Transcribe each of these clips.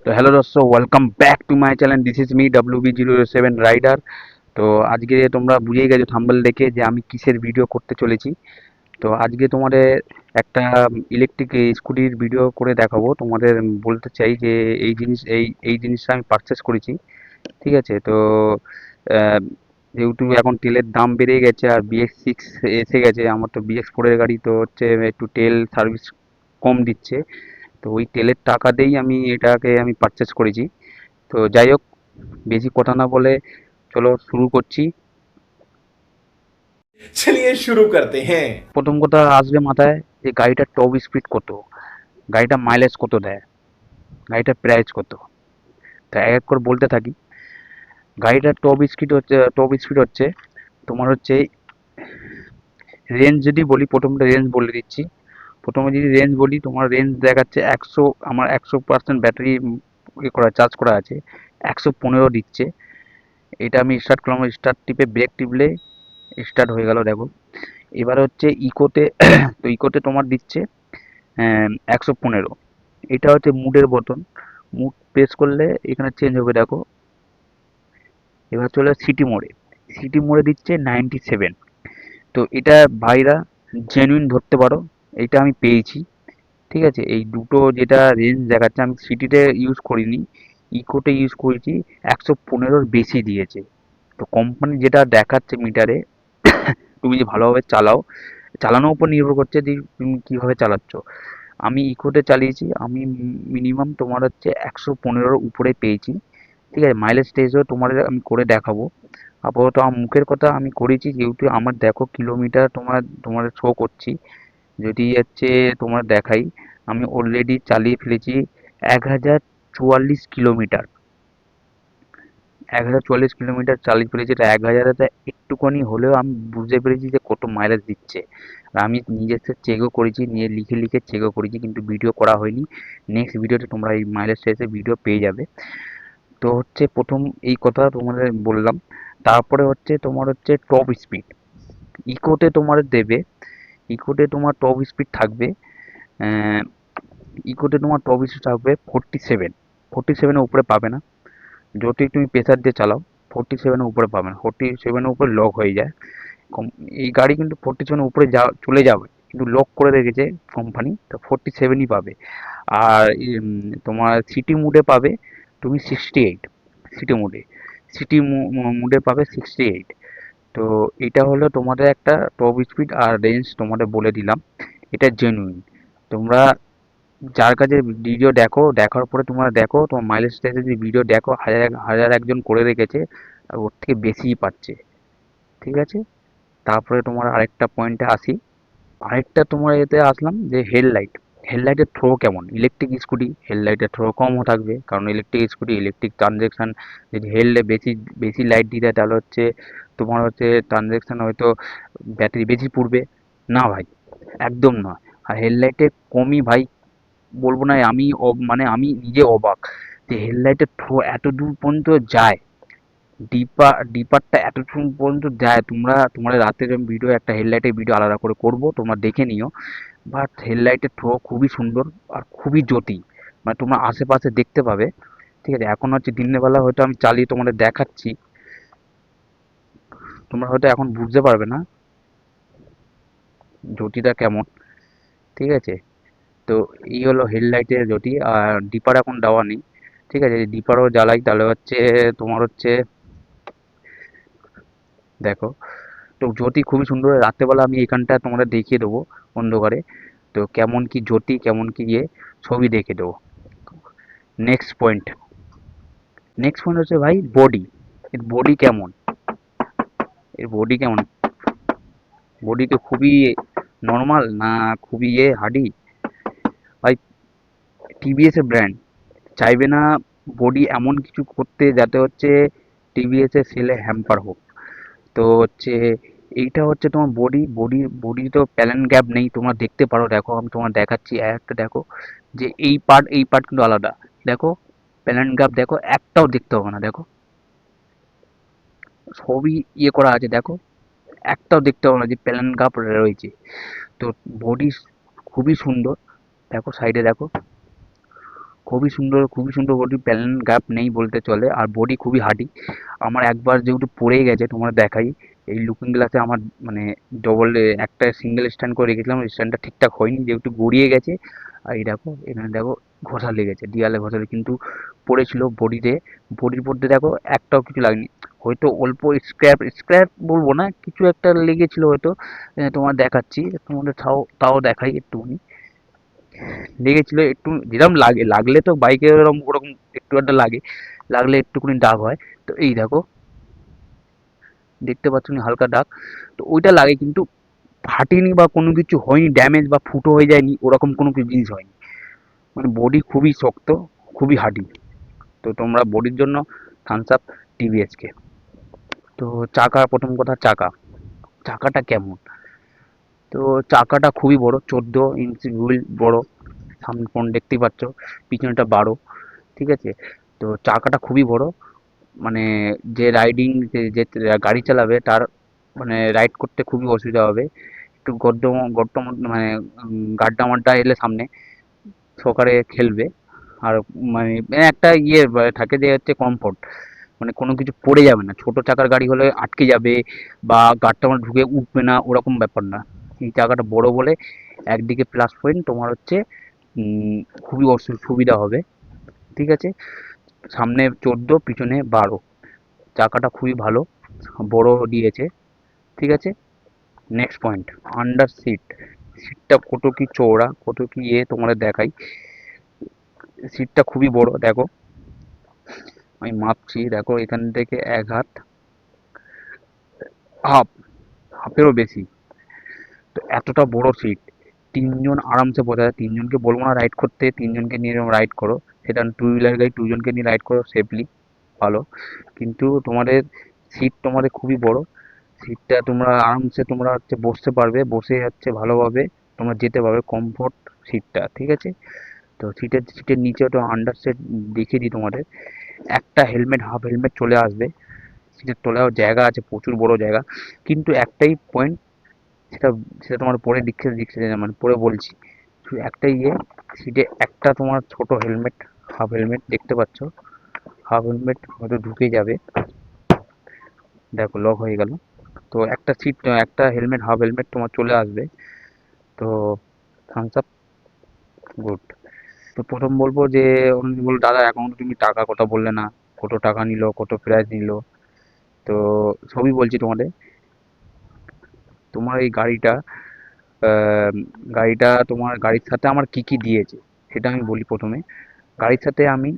তো হ্যালো দর্শক, welcome back to my channel. This is me WB07 rider. তো আজকে তোমরা বুঝেই গেছো থাম্বনেল দেখে যে আমি কিসের ভিডিও করতে চলেছি। তো আজকে তোমাদের একটা ইলেকট্রিক স্কুটির ভিডিও করে দেখাবো। তোমাদের বলতে চাই যে এই জিনিসটা আমি পারচেস করেছি। ঠিক আছে? তো আহ, যেহেতু এখন তেলের দাম বেড়ে গেছে আর BX6 এসে গেছে, আমার তো BX4 এর গাড়ি, তো হচ্ছে একটু তেল সার্ভিস কম দিচ্ছে। তো ওই তেলের টাকা দিয়েই আমি পারচেস করেছি। তো যাই হোক, বেশি কথা না বলে চলো শুরু করছি। चलिए शुरू करते हैं। প্রথম কথা আসবে মাথায় যে গাড়িটার টপ স্পিড কত, গাড়িটা মাইলেজ কত দেয়, গাড়িটার প্রাইস কত। তো এক এক করে বলতে থাকি। গাড়িটার টপ স্পিড হচ্ছে তোমার হচ্ছে রেঞ্জ। যদি বলি, প্রথমটা রেঞ্জ বলে দিচ্ছি। প্রথমে যদি রেঞ্জ বলি, তোমার রেঞ্জ দেখাচ্ছে 100। আমার 100% ব্যাটারি চার্জ করা আছে, 115 দিচ্ছে। এটা আমি স্টার্ট করলাম, স্টার্ট টিপে ব্রেক টিপলে স্টার্ট হয়ে গেল, দেখো। এবার হচ্ছে ইকোতে তো ইকোতে তোমার দিচ্ছে 115। এটা হচ্ছে মুডের বোতাম, মুড প্রেস করলে এখানে চেঞ্জ হবে, দেখো। এবার চলে সিটি মোডে, সিটি মোডে দিচ্ছে 97। তো এটা ভাইরা জেনুইন ধরতে পারো, এটা আমি পেয়েছি। ঠিক আছে? এই দুটো যেটা রেঞ্জ দেখাচ্ছে, আমি সিটিতে ইউজ করিনি, ইকোতে ইউজ করেছি। 115-র বেশি দিয়েছে। তো কোম্পানি যেটা দেখাচ্ছে মিটারে, তুমি যে ভালোভাবে চালাও, চালানোর উপর নির্ভর করছে যে তুমি কীভাবে চালাচ্ছ। আমি ইকোতে চালিয়েছি, আমি মিনিমাম তোমার হচ্ছে 115-র উপরে পেয়েছি। ঠিক আছে? মাইলেজ টেস্টও তোমাদের আমি করে দেখাবো। আপাতত আমার মুখের কথা আমি করেছি, যেহেতু আমার দেখো কিলোমিটার তোমাদের শো করছি। যদি হচ্ছে তোমার দেখাই, আমি অলরেডি চালিয়ে ফেলেছি 1044 কিলোমিটার। 1044 কিলোমিটার চালিয়ে ফেলেছি। এটা 1000-তে একটুখানি হলেও আমি বুঝতে পেরেছি যে কত মাইলেজ দিচ্ছে। আর আমি নিজের চেকও করেছি, নিয়ে লিখে লিখে চেকও করেছি, কিন্তু ভিডিও করা হয়নি। নেক্সট ভিডিওতে তোমরা এই মাইলেজ টেস্টের ভিডিও পেয়ে যাবে। তো হচ্ছে প্রথম এই কথা তোমাদের বললাম। তারপরে হচ্ছে তোমার হচ্ছে টপ স্পিড। ইকোতে তোমার দেবে, ইকোতে তোমার টপ স্পিড থাকবে, আহ, ইকোতে তোমার টপ স্পিড থাকবে 47। 47-এর উপরে পাবে না। যতই তুমি প্রেসার দিয়ে চালাও, 47-এর উপরে পাবে না। 47-এর উপরে লক হয়ে যায়। এই গাড়ি কিন্তু 47-এর উপরে চলে যাবে, কিন্তু লক করে রেখেছে কোম্পানি, তো 47-ই পাবে। আর তোমার সিটি মুডে পাবে তুমি 68। সিটি মুডে, সিটি মুডে পাবে 68। তো এটা হলো তোমাদের একটা টপ স্পিড আর রেঞ্জ তোমাদের বলে দিলাম। এটা জেনুইন। তোমরা যার কাছে ভিডিও দেখো, দেখার পরে তোমরা দেখো, তোমার মাইলেজ টেস্টে যদি ভিডিও দেখো, হাজার হাজার একজন করে রেখেছে, আর ওর থেকে বেশিই পাচ্ছে। ঠিক আছে? তারপরে তোমার আরেকটা পয়েন্টে আসি। আরেকটা তোমার এতে আসলাম যে হেডলাইট। হেডলাইটের থ্রো কেমন? ইলেকট্রিক স্কুটি হেডলাইটের থ্রো কমও থাকবে, কারণ ইলেকট্রিক স্কুটি ইলেকট্রিক ট্রানজেকশন। যদি হেডলে বেশি বেশি লাইট দিতে হয়, তাহলে হচ্ছে তোমার হচ্ছে ট্রানজেকশন হয়তো ব্যাটারি বেশি পুড়বে। না ভাই, একদম নয়। আর হেডলাইটে কমই ভাই, বলবো না, মানে আমি নিজে অবাক যে হেডলাইটের থ্রো এত দূর পর্যন্ত যায়। ডিপারটা এতক্ষণ পর্যন্ত যায়। তোমাদের রাতের ভিডিও, একটা হেডলাইটের ভিডিও আলাদা করে করব, তোমরা দেখে নিও। বাট হেডলাইটের থ্রো খুবই সুন্দর আর খুবই জ্যোতি, মানে তোমরা আশেপাশে দেখতে পাবে। ঠিক আছে? এখন হচ্ছে দিনের বেলা হয়তো আমি চালিয়ে তোমাদের দেখাচ্ছি, তোমরা হয়তো এখন বুঝতে পারবে না জ্যোতিটা কেমন। ঠিক আছে? তো এই হলো হেডলাইটের জ্যোতি। আর ডিপার এখন দেওয়া নেই। ঠিক আছে? যদি ডিপারও জ্বালাই তাহলে হচ্ছে তোমার হচ্ছে, দেখো, তো জ্যোতি খুবই সুন্দর। রাত্রেবেলা আমি এখানটা তোমাদের দেখিয়ে দেবো অন্ধকারে, তো কেমন কি জ্যোতি, কেমন কি ইয়ে, ছবি দেখে দেবো। নেক্সট পয়েন্ট, নেক্সট পয়েন্ট হচ্ছে ভাই বডি। এর বডি কেমন, এর বডি কেমন? বডি তো খুবই নর্মাল না, খুবই হার্ডি। ভাই, TVS এর ব্র্যান্ড চাইবে না বডি এমন কিছু করতে যাতে হচ্ছে TVS এর সেলে হ্যাম্পার হোক। তো হচ্ছে এইটা হচ্ছে তোমার বডি তো প্যালেন গ্যাপ নেই, তোমরা দেখতে পারো। দেখো, আমি তোমার দেখাচ্ছি একটা, দেখো যে এই পার্ট কিন্তু আলাদা। দেখো, প্যালেন গ্যাপ দেখো, একটাও দেখতে হবে না। দেখো, সবই ইয়ে করা আছে, দেখো, একটাও দেখতে হবে না যে প্যালেন গ্যাপ রয়েছে। তো বডি খুবই সুন্দর। দেখো সাইডে, দেখো, খুবই সুন্দর বডি, প্যালেন গ্যাপ নেই বলতে চলে, আর বডি খুবই হার্ডি। আমার একবার যেহেতু পড়েই গেছে, তোমরা দেখাই, এই লুকিং গ্লাসে আমার মানে ডবল, একটা সিঙ্গেল স্ট্যান্ড করে রেখেছিলাম, স্ট্যান্ডটা ঠিকঠাক হয়নি যেহেতু গড়িয়ে গেছে। আর এই দেখো এখানে দেখো ঘষা লেগেছে, দেয়ালে ঘষা কিন্তু পড়েছিল বডিতে, বডির মধ্যে দেখো একটাও কিছু লাগেনি, হয়তো অল্প স্ক্র্যাপ স্ক্র্যাপ বলবো না, কিছু একটা লেগেছিল হয়তো। তোমার দেখাচ্ছি, তোমাদের তাও তাও দেখাই একটুখানি। লেগেছিল একটু, যেরকম লাগে, লাগলে তো বাইকে ওরকম ওরকম একটু একটা লাগে, লাগলে একটুখানি দাগ হয়। তো এই দেখো, দেখতে পাচ্ছ না হালকা দাগ, তো ওইটা লাগে কিন্তু ফাটেনি বা কোনো কিছু হয়নি, ড্যামেজ বা ফুটো হয়ে যায়নি, ওরকম কোনো কিছু জিনিস হয়নি। মানে বডি খুবই শক্ত, খুবই হার্ডি। তো তোমরা বডির জন্য থামস আপ টিভিএসকে। তো চাকা, প্রথম কথা চাকা, চাকাটা কেমন? তো চাকাটা খুবই বড়, 14 ইঞ্চি হুইল বড়, সামনে ফ্রন্ট দেখতেই পাচ্ছ, পিছনেটা 12, ঠিক আছে? তো চাকাটা খুবই বড়, মানে যে রাইডিং, যে গাড়ি চালাবে তার মানে রাইড করতে খুবই অসুবিধা হবে। একটু গর্ত গর্ত মানে গাড্ডা মাড্ডা এলে সামনে সকারে খেলবে। আর মানে একটা ইয়ে থাকে যে হচ্ছে কমফোর্ট, মানে কোনো কিছু পড়ে যাবে না, ছোট চাকার গাড়ি হলে আটকে যাবে বা গাড়টা আমার ঢুকে উঠবে না, ওরকম ব্যাপার না। এই চাকাটা বড় বলে একদিকে প্লাস পয়েন্ট তোমার হচ্ছে, উম, খুবই সুবিধা হবে, ঠিক আছে? সামনে 14, পিছনে 12, চাকাটা খুবই ভালো, বড় দিয়েছে, ঠিক আছে? নেক্সট পয়েন্ট, আন্ডার সিট, সিটটা কত কি চওড়া, কত কি তোমাদের দেখাই। সিটটা খুবই বড়, দেখো আমি মাপছি, দেখো এখান থেকে 1 হাত, হাফ, হাফেরও বেশি। তো এতটা বড় সিট, তিনজন আরামসে বসা যায়, তিনজনকে বলবো না রাইড করতে, তিনজনকে নিয়ে রাইড করো, সেটা টু হুইলার গাড়ি, দুজনকে নিয়ে রাইড করো সেফলি, ভালো। কিন্তু তোমাদের সিট তোমাদের খুবই বড়, সিটটা তোমরা আরামসে তোমরা হচ্ছে বসতে পারবে, বসে হচ্ছে ভালোভাবে তোমরা যেতে পারবে, কমফোর্ট সিটটা, ঠিক আছে? তো সিটের নিচে তো আন্ডার সেট দেখিয়ে দিই তোমাদের, একটা হেলমেট, হাফ হেলমেট চলে আসবে, সিটের তলায়ও জায়গা আছে, প্রচুর বড় জায়গা। কিন্তু একটাই পয়েন্ট, সেটা সেটা তোমার পরে লিখছে মানে পরে বলছি, শুধু একটাই সিটে একটা তোমার ছোট হেলমেট, হাফ হেলমেট দেখতে পাচ্ছ, হাফ হেলমেট হয়তো ঢুকে যাবে, দেখো লক হয়ে গেল। তো একটা সিট, একটা হেলমেট, হাফ হেলমেট তোমার চলে আসবে। তো থামস আপ, গুড। তো প্রথম বলবো যে, অনেকে বললো দাদা এখন তো তুমি টাকা কথা বললে না, কত টাকা নিল, কত প্রাইস নিল। তো সবই বলছি তোমাদের। তোমার এই গাড়িটা, আহ, গাড়িটা তোমার গাড়ির সাথে আমার কি কি দিয়েছে সেটা আমি বলি প্রথমে। গাড়ির সাথে আমি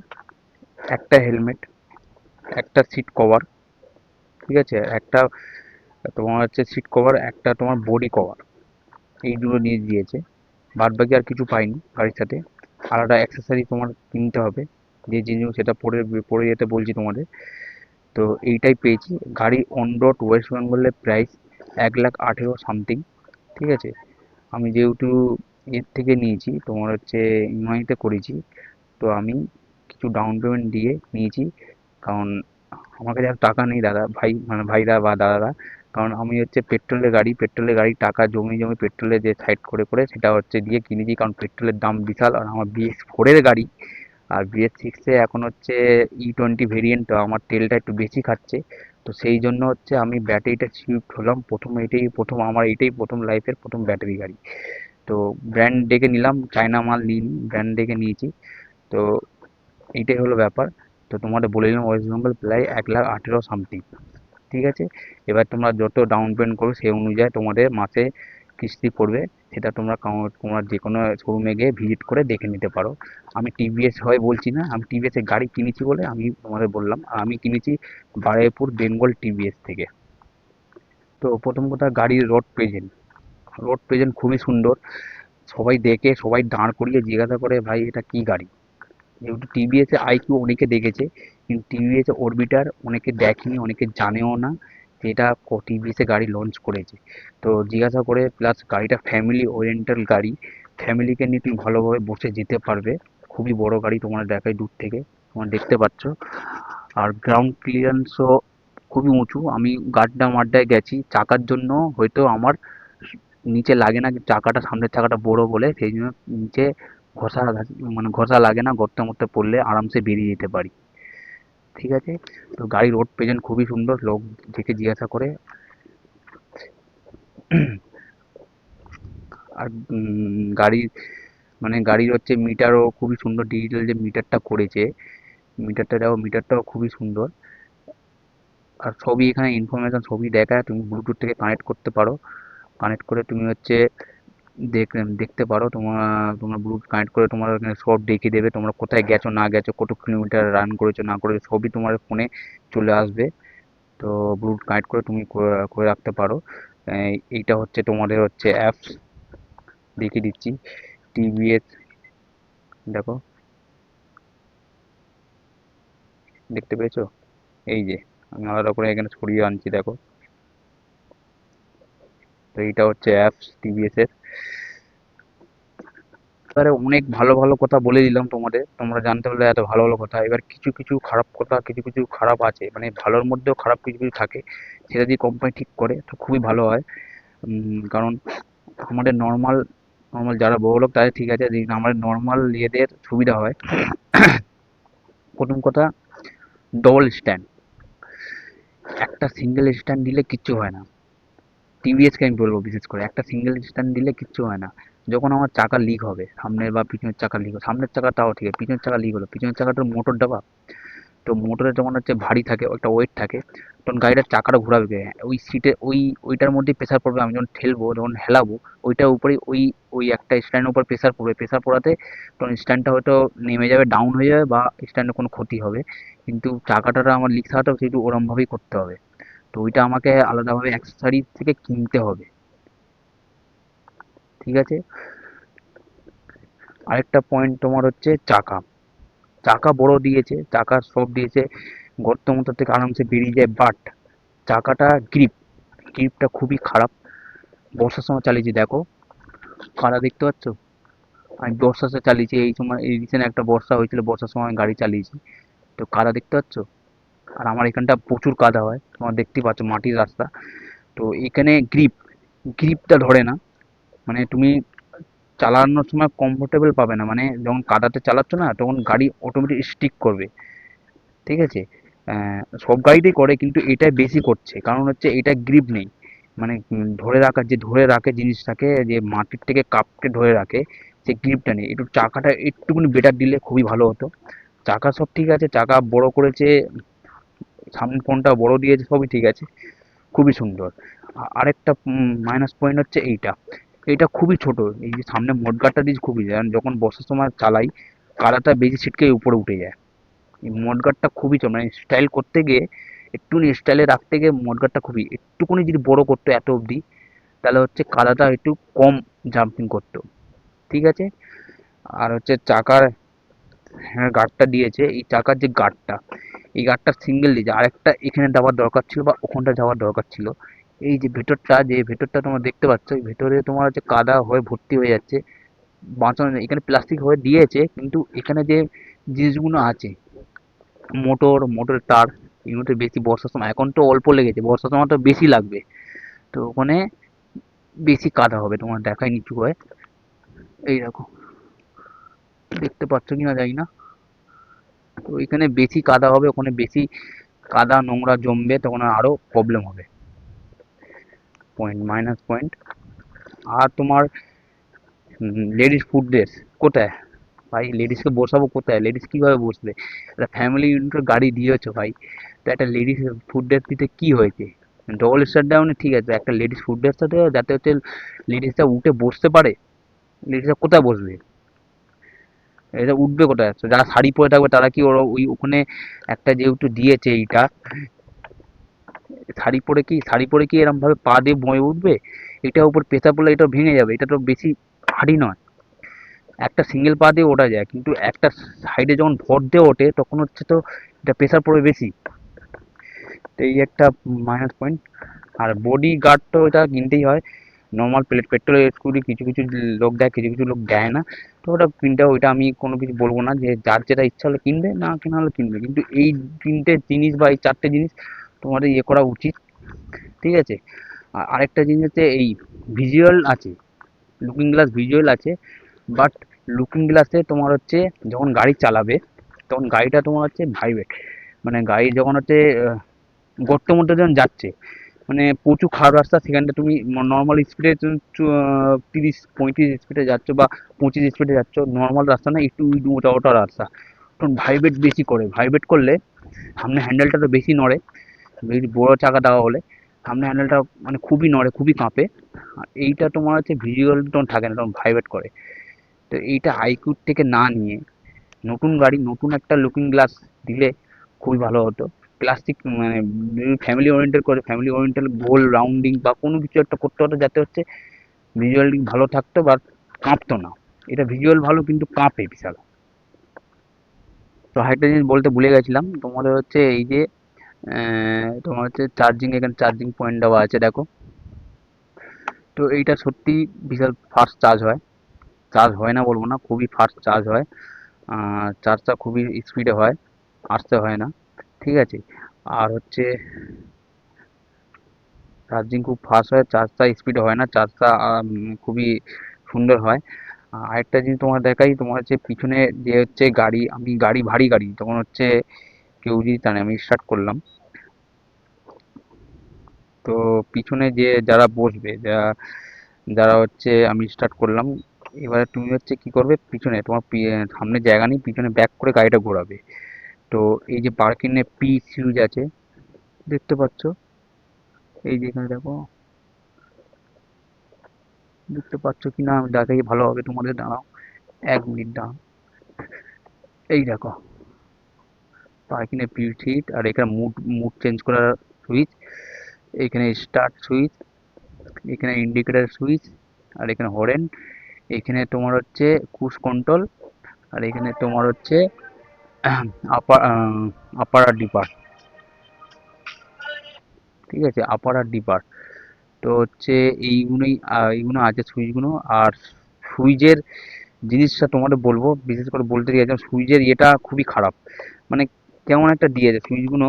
একটা হেলমেট, একটা সিট কভার, ঠিক আছে, একটা তোমার হচ্ছে সিট কভার, একটা তোমার বডি কভার, এই দুটো নিয়ে দিয়েছে। বাদ বাকি আর কিছু পাইনি গাড়ির সাথে। আলাদা অ্যাক্সেসরি তোমার কিনতে হবে, যে জিনিস সেটা পরে পরে যেতে বলছি তোমাদের। তো এইটাই পেয়েছি। গাড়ি অন রোড ওয়েস্ট বেঙ্গলের প্রাইস 1,18,000 সামথিং, ঠিক আছে? আমি যেহেতু এর থেকে নিয়েছি, তোমার হচ্ছে ইএমআইতে করেছি, তো আমি কিছু ডাউন পেমেন্ট দিয়ে নিয়েছি, কারণ আমার কাছে আর টাকা নেই দাদা, ভাই মানে ভাইরা বা দাদারা, কারণ আমি হচ্ছে পেট্রোলের গাড়ি টাকা জমি জমি পেট্রোলে যে সাইড করে করে সেটা হচ্ছে দিয়ে কিনেছি, কারণ পেট্রোলের দাম বিশাল, আর আমার BS4 এর গাড়ি, আর BS6 এখন হচ্ছে E20 ভেরিয়েন্ট, তো আমার তেলটা একটু বেশি খাচ্ছে। তো সেই জন্য হচ্ছে আমি ব্যাটারিটা শিফট হলাম, আমার এটাই প্রথম লাইফের প্রথম ব্যাটারি গাড়ি। তো ব্র্যান্ড দেখে নিলাম, চায়না মাল নিইনি, ব্র্যান্ড দেখে নিয়েছি। তো এইটাই হলো ব্যাপার। তো তোমাদের বলে দিলাম ওয়েস্ট বেঙ্গল প্রায় 1,18,000 সামথিং, ঠিক আছে? এবার তোমরা যত ডাউন পেমেন্ট করবে সেই অনুযায়ী তোমাদের মাসে কিস্তি পড়বে, সেটা তোমরা যে কোনো শোরুমে গিয়ে ভিজিট করে দেখে নিতে পারো। আমি টিভিএস হয়ে বলছি না, আমি টিভিএস এর গাড়ি কিনেছি বলে আমি তোমাদের বললাম, আর আমি কিনেছি বারুইপুর বেঙ্গল টিভিএস থেকে। তো প্রথম কথা, গাড়ির রোড প্রেজেন্ট খুবই সুন্দর, সবাই দেখে সবাই দাঁড় করিয়ে জিজ্ঞাসা করে ভাই এটা কি গাড়ি। যেহেতু টিভিএস এ আইকিউ অনেকে দেখেছে, কিন্তু টিভিএস এ অরবিটার অনেকে দেখেনি, অনেকে জানেও না যে এটা টিভিএস এ গাড়ি লঞ্চ করেছে। তো জিজ্ঞাসা করে, প্লাস গাড়িটা ফ্যামিলি ওরিয়েন্টাল গাড়ি, ফ্যামিলিকে নিয়ে তুমি ভালোভাবে বসে যেতে পারবে। খুবই বড় গাড়ি, তোমরা দেখাই দূর থেকে, তোমরা দেখতে পাচ্ছ। আর গ্রাউন্ড ক্লিয়ারেন্সও খুবই উঁচু, আমি গাড্ডা মাড্ডায় গেছি, চাকার জন্য হয়তো আমার নিচে লাগে না, চাকাটা সামনের চাকাটা বড় বলে সেই জন্য নিচে ঘষা মানে ঘষা লাগে না, গর্তের মধ্যে পড়লে আরামসে বেরিয়ে যেতে পারি। ঠিক আছে, তো গাড়ির রোড প্রেজেন্ট খুবই সুন্দর, লোক দেখে জিজ্ঞাসা করে। আর গাড়ির মানে গাড়ির হচ্ছে মিটারও খুবই সুন্দর, ডিজিটাল যে মিটারটা করেছে, মিটারটাও খুবই সুন্দর। আর সবই এখানে ইনফরমেশন সবই দেখায়, তুমি ব্লুটুথ থেকে কানেক্ট করতে পারো, কানেক্ট করে তুমি হচ্ছে দেখতে পারো। তোমার ব্লুটুথ কানেক্ট করে তোমার এখানে সব দেখিয়ে দেবে, তোমরা কোথায় গেছো না গেছো, কত কিলোমিটার রান করেছো না করেছো, সবই তোমার ফোনে চলে আসবে। তো ব্লুটুথ কানেক্ট করে তুমি করে রাখতে পারো। এইটা হচ্ছে তোমাদের হচ্ছে অ্যাপস, দেখিয়ে দিচ্ছি। টিভিএস, দেখো, দেখতে পেয়েছো? এই যে আমি আলাদা করে এখানে সরিয়ে আনছি, দেখো। তো এইটা হচ্ছে অ্যাপস টিভিএস এর। এবারে অনেক ভালো ভালো কথা বলে দিলাম তোমাদের, তোমরা জানতে পারলে এত ভালো ভালো কথা। এবার কিছু কিছু খারাপ কথা, কিছু কিছু খারাপ আছে, মানে ভালোর মধ্যেও খারাপ কিছু কিছু থাকে। সেটা যদি কোম্পানি ঠিক করে তো খুবই ভালো হয়। কারণ আমাদের নর্মাল নর্মাল যারা বড়লোক তাদের ঠিক আছে, যদি আমাদের নর্মাল ইয়েদের সুবিধা হয়। প্রথম কথা, ডবল স্ট্যান্ড, একটা সিঙ্গেল স্ট্যান্ড দিলে কিচ্ছু হয় না। টিভিএসকে আমি বলবো বিশেষ করে, একটা সিঙ্গেল স্ট্যান্ড দিলে কিচ্ছু হয় না। যখন আমার চাকা লিক হবে, সামনের বা পিছনের চাকা লিক হবে, সামনের চাকা তাও ঠিক আছে, পিছনের চাকা লিক হলো, পিছনের চাকাটার মোটর ডাবা, তো মোটরে যখন হচ্ছে ভারী থাকে, একটা ওয়েট থাকে, তখন গাড়িটার চাকাটা ঘোরাবে কে? ওই সিটে ওইটার মধ্যেই প্রেসার পড়বে, আমি যখন ঠেলবো, যখন হেলাবো, ওইটার উপরেই ওই একটা স্ট্যান্ডের উপর প্রেসার পড়বে, প্রেসার পড়াতে তখন স্ট্যান্ডটা হয়তো নেমে যাবে, ডাউন হয়ে যাবে, বা স্ট্যান্ডে কোনো ক্ষতি হবে। কিন্তু চাকাটা আমার লিক থাকাটাও সেটু ওরমভাবেই করতে হবে। তো ওইটা আমাকে আলাদাভাবে অ্যাক্সেসরিজ থেকে কিনতে হবে। ঠিক আছে, আরেকটা পয়েন্ট তোমার হচ্ছে চাকা। চাকা বড় দিয়েছে, চাকা সব দিয়েছে, গর্ত মতো থেকে আরামসে বেরিয়ে যায়, বাট চাকাটা গ্রিপটা খুবই খারাপ। বর্ষার সময় চালিয়েছি, দেখো কাদা দেখতে পাচ্ছ? আমি বর্ষার সময় চালিয়েছি, এই সময় এই রিসেন্ট একটা বর্ষা হয়েছিল, বর্ষার সময় আমি গাড়ি চালিয়েছি, তো কাদা দেখতে পাচ্ছ? আর আমার এখানটা প্রচুর কাদা হয়, তোমার দেখতেই পাচ্ছ, মাটির রাস্তা। তো এখানে গ্রিপটা ধরে না, মানে তুমি চালানোর সময় কমফোর্টেবল পাবে না, মানে যখন কাদাতে চালাচ্ছ না তখন গাড়ি অটোমেটিক স্টিক করবে। ঠিক আছে, সব গাড়িতেই করে কিন্তু এটা বেশি করছে, কারণ হচ্ছে এটা গ্রিপ নেই। মানে ধরে রাখে জিনিসটাকে, যে মাটির থেকে কাপকে ধরে রাখে, সে গ্রিপটা নেই। একটু চাকাটা একটুখানি বেটার দিলে খুবই ভালো হতো। চাকা সব ঠিক আছে, চাকা বড় করেছে, সামনের ফোনটা বড় দিয়েছে, সবই ঠিক আছে, খুবই সুন্দর। আরেকটা মাইনাস পয়েন্ট হচ্ছে এইটা, এইটা খুবই ছোট। এই যে সামনে মডগার্ডটা দিয়েছে খুবই, যখন বসার সময় চালাই কাদাটা বেশি ছিটকে উপরে উঠে যায়। এই মডগার্ডটা খুবই ছোট, মানে স্টাইল করতে গিয়ে একটুখানি স্টাইলে রাখতে গিয়ে মডগার্ডটা খুবই একটুখানি যদি বড় করতো এত অবধি, তাহলে হচ্ছে কাদাটা একটু কম জাম্পিং করতো। ঠিক আছে, আর হচ্ছে চাকার গার্ডটা দিয়েছে, এই চাকার যে গার্ডটা, এই গার্ডটা সিঙ্গেল দিয়েছে, আরেকটা এখানে দেওয়ার দরকার ছিল বা ওখানটা যাওয়ার দরকার ছিল। এই যে ভেতরটা তোমরা দেখতে পাচ্ছ, এই ভেতরে তোমার হচ্ছে কাদা হয়ে ভর্তি হয়ে যাচ্ছে, বাঁচানো যায়। এখানে প্লাস্টিক হয়ে দিয়েছে, কিন্তু এখানে যে জিনিসগুলো আছে, মোটরের তার, এগুলোতে বেশি বর্ষার সময়, এখন তো অল্প লেগেছে, বর্ষার সময় তো বেশি লাগবে। তো ওখানে বেশি কাদা হবে, তোমার দেখায় নিচু হয়ে, এই দেখো, দেখতে পাচ্ছ কিনা জানি না। তো এখানে বেশি কাদা হবে, ওখানে বেশি কাদা নোংরা জমবে, তখন আরো প্রবলেম হবে। Minus point. আর তোমার লেডিস ফুড ড্রেস কোথায়? ভাই লেডিসকে বসাবো কোথায়? লেডিস কিভাবে বসবে? একটা ফ্যামিলি ইউনিটের গাড়ি দিয়েছো ভাই, তো একটা লেডিস ফুড ড্রেস দিতে কি হয়েছে? ডবল স্টার ডাউনে ঠিক আছে, একটা লেডিস ফুড ড্রেস দেওয়া, যাতে হচ্ছে লেডিসটা উঠে বসতে পারে। লেডিসটা কোথায় বসবে? এটা উঠবে কোথায়? তো যারা শাড়ি পরে থাকবে তারা কি ওই ওখানে একটা যেহেতু দিয়েছে এইটা, শাড়ি পরে কি এরকম ভাবে পা দিয়ে বয়ে উঠবে? এটার উপর প্রেসার পড়লে এটা ভেঙে যাবে, এটা তো বেশি ভারী নয়। একটা সিঙ্গেল পা দিয়ে ওঠা যায়, কিন্তু একটা সাইডে যখন ভর দিয়ে ওঠে তখন হচ্ছে তো এটা প্রেসার পড়বে বেশি। তো এই একটা মাইনাস পয়েন্ট। আর বডি গার্ড তো এটা কিনতেই হয়, নর্মাল পেট্রোল স্কুটি কিছু কিছু লোক দেয়, কিছু কিছু লোক দেয় না। তো ওটা কিনতে হয়, ওইটা আমি কোনো কিছু বলবো না, যে যার যেটা ইচ্ছা হলে কিনবে, না কেনা হলে কিনবে, কিন্তু এই তিনটে জিনিস বা এই চারটে জিনিস তোমাদের ইয়ে করা উচিত। ঠিক আছে, আর আরেকটা জিনিস হচ্ছে এই ভিজুয়াল আছে, লুকিং গ্লাস ভিজুয়াল আছে, বাট লুকিং গ্লাসে তোমার হচ্ছে যখন গাড়ি চালাবে তখন গাড়িটা তোমার হচ্ছে ভাইব্রেট, মানে গাড়ি যখন হচ্ছে গর্তের মধ্যে যখন যাচ্ছে, মানে প্রচুর খারাপ রাস্তা, সেখানটা তুমি নর্মাল স্পিডে 30-35 স্পিডে যাচ্ছ বা 25 স্পিডে যাচ্ছ, নর্মাল রাস্তা না, একটু ওটা ওটা রাস্তা, তখন ভাইব্রেট বেশি করে, ভাইব্রেট করলে সামনে হ্যান্ডেলটা তো বেশি নড়ে, বেশি বড় চাকা দেওয়া হলে সামনে হ্যান্ডেলটা মানে খুবই নড়ে, খুবই কাঁপে। আর এইটা তোমার হচ্ছে ভিজুয়াল তখন থাকে না, তখন ভাইব্রেট করে। তো এইটা আইকিউর থেকে না নিয়ে নতুন গাড়ি নতুন একটা লুকিং গ্লাস দিলে খুবই ভালো হতো। প্লাস্টিক মানে ফ্যামিলি ওরিয়েন্টেড করে, ফ্যামিলি ওরিয়েন্টেড গোল রাউন্ডিং বা কোনো কিছু একটা করতে হতো যাতে হচ্ছে ভিজুয়ালি ভালো থাকতো বা কাঁপতো না। এটা ভিজুয়াল ভালো কিন্তু কাঁপে বিশাল। তো আরেকটা জিনিস বলতে ভুলে গেছিলাম তোমাদের হচ্ছে এই যে তোমার হচ্ছে চার্জিং, এখানে চার্জিং পয়েন্ট দেওয়া আছে দেখো। তো এইটা সত্যি বিশাল ফাস্ট চার্জ হয়, চার্জ হয় না বলবো না, খুবই ফাস্ট চার্জ হয়। চার্জটা খুবই স্পিডে হয়, আসতে হয় না, ঠিক আছে। আর হচ্ছে চার্জিং খুব ফাস্ট হয়, চার্জটা স্পিডে হয় না, চার্জটা খুবই সুন্দর হয়। আরেকটা জিনিস তোমার দেখাই, তোমার হচ্ছে পিছনে যে হচ্ছে গাড়ি, আমি গাড়ি ভারী গাড়ি তখন হচ্ছে কেউ যদি টানে, আমি স্টার্ট করলাম, তো পিছনে যে যারা বসবে, যারা যারা হচ্ছে আমি স্টার্ট করলাম, এবারে তুমি হচ্ছে কি করবে, পিছনে তোমার সামনে জায়গা নেই, পিছনে ব্যাক করে গাড়িটা ঘোরাবে। তো এই যে পার্কিং এ পি সুইচ আছে, দেখতে পাচ্ছ, এই যে এখানে দেখো, দেখতে পাচ্ছ কি না আমি দেখাই ভালোভাবে তোমাদের, দাঁড়াও 1 মিনিট দাঁড়াও। এই দেখো পার্কিং এ পি সিট, আর এখানে মুড মুড চেঞ্জ করার সুইচ, এখানে স্টার্ট সুইচ, এখানে ইন্ডিকেটর সুইচ, আর এখানে হরেন, এখানে তোমার হচ্ছে ক্রুজ কন্ট্রোল, আর এখানে তোমার হচ্ছে আপার আপার আর ডিপার, ঠিক আছে, আপার আর ডিপার। তো হচ্ছে এইগুলোই এইগুলো আছে সুইচগুলো। আর সুইচের জিনিসটা তোমাদের বলবো, বিশেষ করে বলতে গিয়ে সুইচের ইয়েটা খুবই খারাপ, মানে কেমন একটা দিয়েছে সুইচগুলো,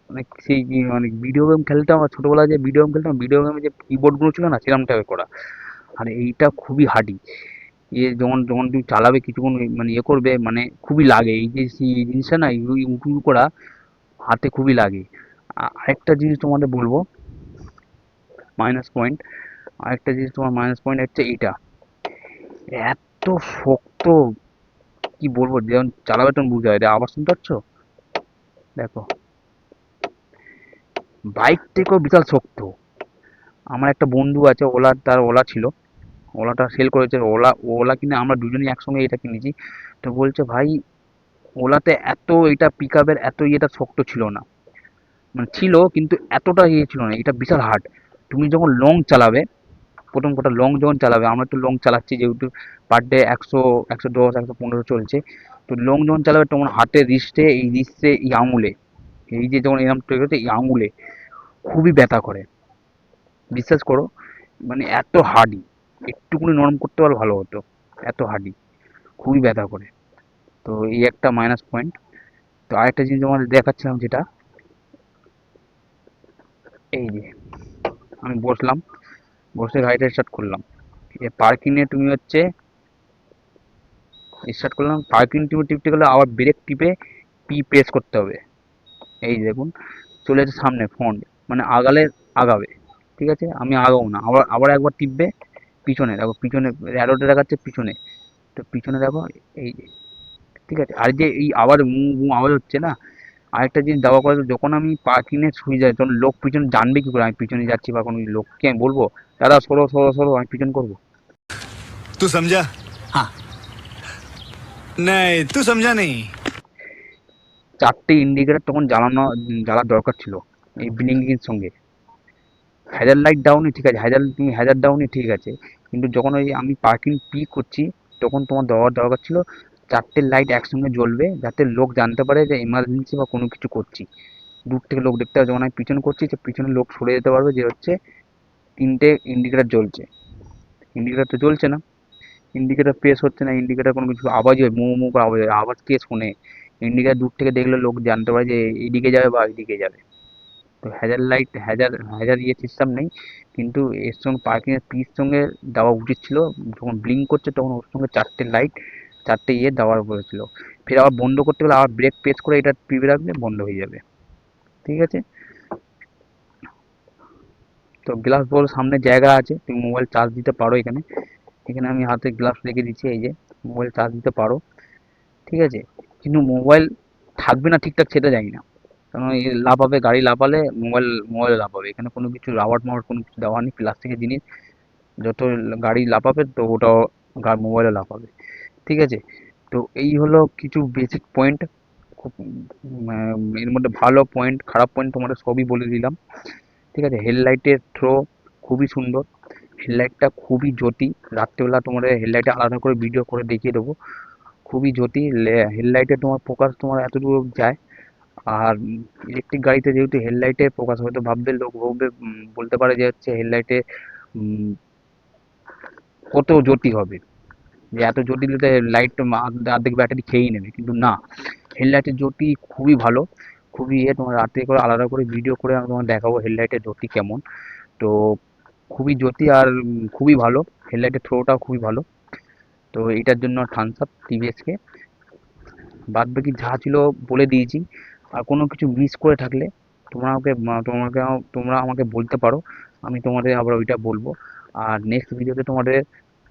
মানে সেই মানে ভিডিও গেম খেলতাম, আমার ছোটবেলায় যে ভিডিও গেম খেলতাম, ভিডিও গেমে যে কিবোর্ডগুলো ছিল না সেরকম টাইপের করা। আর এইটা খুবই হার্ডি, যখন যখন তুমি চালাবে কিছুক্ষণ মানে ইয়ে করবে, মানে খুবই লাগে এই যে এই জিনিসটা না, উঁচু করা হাতে খুবই লাগে। আরেকটা জিনিস তোমাদের বলবো মাইনাস পয়েন্ট, আরেকটা জিনিস তোমার মাইনাস পয়েন্ট হচ্ছে এইটা, এত শক্ত, কি বলবো, যখন চালাবে তখন বুঝতে হয়, আবার শুনতে পাচ্ছ, দেখো বাইক থেকেও বিশাল শক্ত। আমার একটা বন্ধু আছে, ওলা, তার ওলা ছিল, ওলাটা সেল করেছে, ওলা ওলা কিনে আমরা দুজনেই একসঙ্গে এটা কিনেছি। তো বলছে ভাই ওলাতে এত এটা পিক আপের এত ইয়েটা শক্ত ছিল না, মানে ছিল কিন্তু এতটা ইয়ে ছিল না, এটা বিশাল হার্ড। তুমি যখন লং চালাবে, প্রথম কথা লং যখন চালাবে, আমরা তো লং চালাচ্ছি যেহেতু পার ডে 100, 110, 115 চলছে, তো লং যখন চালাবে তখন হাতে রিস্টে, এই রিস্টে, এই আঙুলে, এই যে যখন এরকম তৈরি হচ্ছে এই আঙুলে খুবই ব্যথা করে, বিশ্বাস করো, মানে এত হার্ডি, একটুকুনি নরম করতে পারলে ভালো হতো, এত হার্ডি, খুবই ব্যথা করে। তো এই একটা মাইনাস পয়েন্ট। তো আরেকটা জিনিস তোমাদের দেখাচ্ছিলাম যেটা, এই যে আমি বসলাম, বসে গাড়িটা স্টার্ট করলাম, পার্কিং এ তুমি হচ্ছে স্টার্ট করলাম, পার্কিং টিপে টিপতে গেলে আবার ব্রেক টিপে পি প্রেস করতে হবে। এই দেখুন চলে যাচ্ছে সামনে ফ্রন্ট, মানে আগালে আগাবে, ঠিক আছে, আমি আগাবো না, আবার আবার একবার টিপবে, পিছনে দেখো, পিছনে অ্যারোটা দেখাচ্ছে পিছনে, তো পিছনে দেখো, এই যে, ঠিক আছে। আর যে এই আবার আওয়াজ হচ্ছে না, আরেকটা জিনিস দাবা করে, যখন আমি পার্কিংয়ে শুয়ে যাই তখন লোক পিছনে জানবে কি করে আমি পিছনে যাচ্ছি, বা কোনো লোককে আমি বলবো দাদা সরো সরো সরো, আমি পিছন করবো? तू समझा? हाँ। नहीं, तू समझा नहीं। 4টে ইন্ডিকেটর তখন জ্বালার দরকার ছিল এই ব্লিঙ্কিং এর সঙ্গে। হ্যাজার লাইট ডাউনই ঠিক আছে, তুমি হ্যাজার ডাউনই ঠিক আছে, কিন্তু যখন ওই আমি পার্কিং পি করছি তখন তোমার দেওয়ার দরকার ছিল 4টে লাইট একসঙ্গে জ্বলবে, যাতে লোক জানতে পারে যে এমার্জেন্সি বা কোনো কিছু করছি, দূর থেকে লোক দেখতে পাবে, যখন আমি পিছনে করছি তো পিছনে লোক সরে যেতে পারবে যে হচ্ছে 3টে ইন্ডিকেটর জ্বলছে। ইন্ডিকেটর তো জ্বলছে না, ইন্ডিকেটর প্রেস হচ্ছে না, ইন্ডিকেটর কোনো কিছু আওয়াজ হয়, মো মো করে আওয়াজ হয়, আওয়াজ কে শোনে? ইন্ডিকেটর দূর থেকে দেখলে লোক জানতে পারে যে এইদিকে যাবে বা এইদিকে যাবে। তো হ্যাজার সিস্টেম নেই, কিন্তু এর সঙ্গে পার্কিংয়ের ফির সঙ্গে দেওয়া উচিত ছিল। যখন ব্লিঙ্ক করছে তখন ওর সঙ্গে 4টে লাইট, 4টে দেওয়ার বলেছিল। ফের আবার বন্ধ করতে গেলে আবার ব্রেক প্রেস করে এটা টিপে রাখবে, বন্ধ হয়ে যাবে। ঠিক আছে? তো গ্লাস বল সামনে জায়গা আছে, তুমি মোবাইল চার্জ দিতে পারো এখানে। এখানে আমি হাতে গ্লাস রেখে দিচ্ছি, এই যে মোবাইল চার্জ দিতে পারো। ঠিক আছে? কিন্তু মোবাইল থাকবে না ঠিকঠাক সেটা জানি না, কারণ এই লাফাবে, গাড়ি লাফালে মোবাইল লাফাবে। এখানে কোনো কিছু রাবার মাবার কোনো কিছু দেওয়া নেই, প্লাস্টিকের জিনিস। যত গাড়ি লাফাবে তো ওটাও মোবাইলও লাফাবে। ঠিক আছে? তো এই হলো কিছু বেসিক পয়েন্ট। খুব এর মধ্যে ভালো পয়েন্ট খারাপ পয়েন্ট তোমাদের সবই বলে দিলাম। ঠিক আছে? হেডলাইটের থ্রো খুবই সুন্দর, হেডলাইটটা খুবই জ্যোতি। রাত্রেবেলা তোমাদের হেডলাইটে আলাদা করে ভিডিও করে দেখিয়ে দেবো, খুবই জ্যোতি। হেডলাইটে তোমার ফোকাস তোমার এতটুকু যায়। আর ইলেকট্রিক গাড়িতে যেহেতু হেডলাইটে ফোকাস, হয়তো ভাববে লোক ভাববে, বলতে পারে যে হচ্ছে হেডলাইটে কত জ্যোতি হবে, যে এত জ্যোতি দিলে লাইট অর্ধেক ব্যাটারি খেয়েই নেবে, কিন্তু না, হেডলাইটের জ্যোতি খুবই ভালো, খুবই তোমার রাত্রে করে আলাদা করে ভিডিও করে আমি তোমার দেখাবো হেডলাইটের জ্যোতি কেমন। তো খুবই জ্যোতি আর খুবই ভালো, হেডলাইটের থ্রোটাও খুবই ভালো। তো এটার জন্য থামস আপ টিভিএসকে। বাদ বাকি যা ছিল বলে দিয়েছি। আর কোনো কিছু মিস করে থাকলে তোমরা আমাকে তোমরা আমাকে বলতে পারো, আমি তোমাদের আবার ওইটা বলবো। আর নেক্সট ভিডিওতে তোমাদের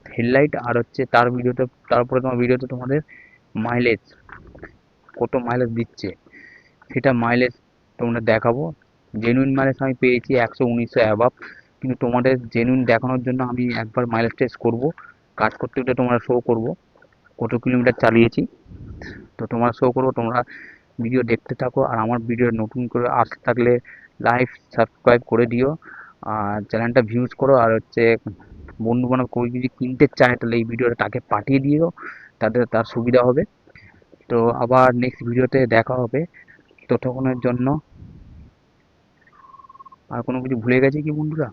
হেডলাইট আর হচ্ছে তারপরে তোমার ভিডিওতে তোমাদের মাইলেজ, কত মাইলেজ দিচ্ছে সেটা মাইলেজ তোমাদের দেখাবো। জেনুইন মাইলেজ আমি পেয়েছি 119 অ্যাভাব, কিন্তু তোমাদের জেনুইন দেখানোর জন্য আমি একবার মাইলেজ টেস্ট করব, কাজ করতে করতে তোমরা শো করব কত কিলোমিটার চালিয়েছি। তো তোমরা শো করো, তোমরা ভিডিও দেখতে থাকো। আর আমার ভিডিও নতুন করে আসতে থাকলে লাইক সাবস্ক্রাইব করে দিও, আর চ্যানেলটা ভিউজ করো। আর হচ্ছে বন্ধু বান্ধব কেউ যদি কিনতে চায় তাহলে এই ভিডিওটা তাকে পাঠিয়ে দিও, তার সুবিধা হবে। তো আবার নেক্সট ভিডিওতে দেখা হবে, ততক্ষণের জন্য। আর কোনো কিছু ভুলে গেছি কি বন্ধুরা?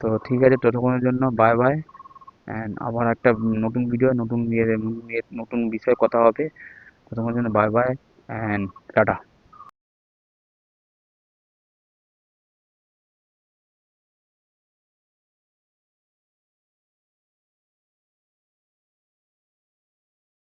তো ঠিক আছে, ততক্ষণের জন্য বাই বাই। অ্যান্ড আবার একটা নতুন ভিডিও, নতুন বিষয়ে কথা হবে। ততক্ষণের জন্য বাই বাই অ্যান্ড টাটা।